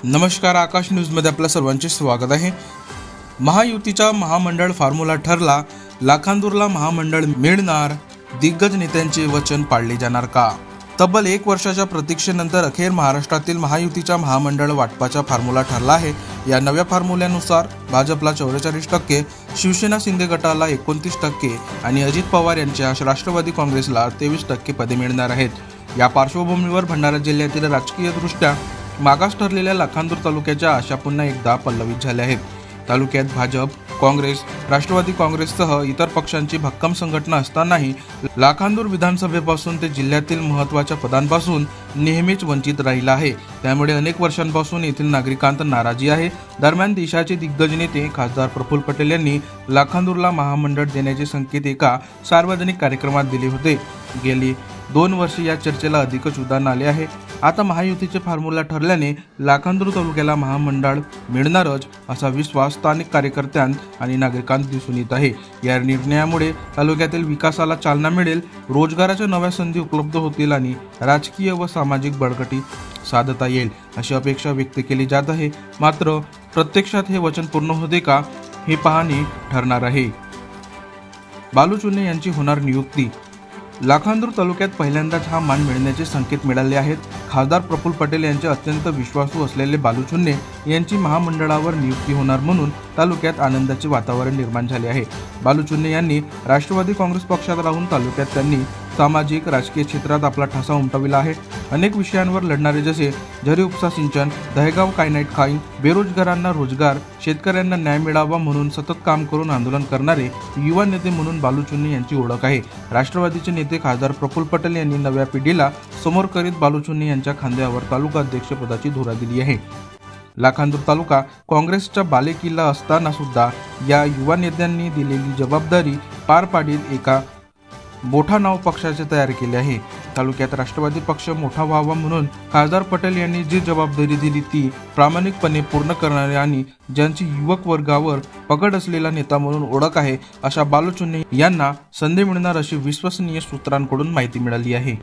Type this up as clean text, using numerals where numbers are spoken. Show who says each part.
Speaker 1: नमस्कार, आकाश न्यूजमध्ये आपल्या सर्वांचे स्वागत आहे। महायुतीचा महामंडळ फॉर्म्युला ठरला, लाखांदूरला महामंडळ मिळणार, दिग्गज नेत्यांचे वचन पाळले जाणार का? तब्बल 1 वर्षाच्या प्रतीक्षेनंतर अखेर महाराष्ट्रातील महायुतीचा महामंडळ वाटपाचा फॉर्म्युला ठरला आहे। या नव्या फॉर्म्युल्यानुसार भाजपला 44%, शिवसेना शिंदे गटाला 29% आणि अजित पवार यांच्या राष्ट्रवादी काँग्रेसला 23% पदे मिळणार आहेत। या पार्श्वभूमीवर भंडारा जिल्ह्यातील राजकीयदृष्ट्या मागास ठरलेल्या लाखांदूर तालुक्याच्या आशा पुन्हा एकदा पल्लवित झाल्या आहेत। तालुक्यात भाजप, काँग्रेस, राष्ट्रवादी काँग्रेससह इतर पक्षांची भक्कम संघटना असतानाही लाखांदूर विधानसभेपासून ते जिल्ह्यातील महत्त्वाच्या पदांपासून नेहमीच वंचित राहिला आहे। त्यामुळे अनेक वर्षांपासून येथील नागरिकांत नाराजी आहे। दरम्यान देशाचे दिग्गज नेते खासदार प्रफुल्ल पटेल यांनी लाखांदूरला महामंडळ देण्याचे संकेत एका सार्वजनिक कार्यक्रमात दिले होते। गेली 2 वर्षे या चर्चेला अधिकच उधाण आले आहे। आता महायुतीचे फॉर्म्युला ठरल्याने लाखांदूर तालुक्याला महामंडळ मिळणारच असा विश्वास स्थानिक कार्यकर्त्यांत आणि नागरिकांत दिसून येत आहे। या निर्णयामुळे तालुक्यातील विकासाला चालना मिळेल, रोजगाराच्या नव्या संधी उपलब्ध होतील आणि राजकीय व सामाजिक बळकटी साधता येईल अशी अपेक्षा व्यक्त केली जात आहे। मात्र प्रत्यक्षात हे वचन पूर्ण होते का, हे पाहणे ठरणार आहे। बालू चुन्ने यांची होणार नियुक्ती। लाखांदूर तालुक्यात पहिल्यांदाच हा मान मिळण्याचे संकेत मिळाले आहेत। खासदार प्रफुल्ल पटेल यांचे अत्यंत विश्वासू असलेले बालू चुन्ने यांची महामंडळावर नियुक्ती होणार म्हणून तालुक्यात आनंदाचे वातावरण निर्माण झाले आहे। बालू चुन्ने यांनी राष्ट्रवादी काँग्रेस पक्षात राहून तालुक्यात त्यांनी सामाजिक राजकीय क्षेत्रात आपला ठसा उमटविला आहे। अनेक विषयांवर लढणारे, जसे झरी उपसा सिंचन, दहेगाव कायनाईट खाईन, बेरोजगारांना रोजगार, शेतकऱ्यांना न्याय मिळावा म्हणून सतत काम करून आंदोलन करणारे युवा नेते म्हणून बालू चुन्ने यांची ओळख आहे। राष्ट्रवादीचे नेते खासदार प्रफुल्ल पटेल यांनी नव्या पिढीला समोर करीत बालू चुन्ने यांच्या खांद्यावर तालुका अध्यक्षपदाची धुरा दिली आहे। लाखांदूर तालुका काँग्रेसचा बालेकिल्ला असताना सुद्धा या युवा नेत्यांनी दिलेली जबाबदारी पार पाडीत एका मोठा नाव पक्षाचे तयार केले आहे। तालुक्यात राष्ट्रवादी पक्ष मोठा व्हावा म्हणून खासदार पटेल यांनी जी जबाबदारी दिली ती प्रामाणिकपणे पूर्ण करणारे आणि ज्यांची युवक वर्गावर पकड असलेला नेता म्हणून ओळख आहे, अशा बालू चुन्ने यांना संधी मिळणार अशी विश्वसनीय सूत्रांकडून माहिती मिळाली आहे।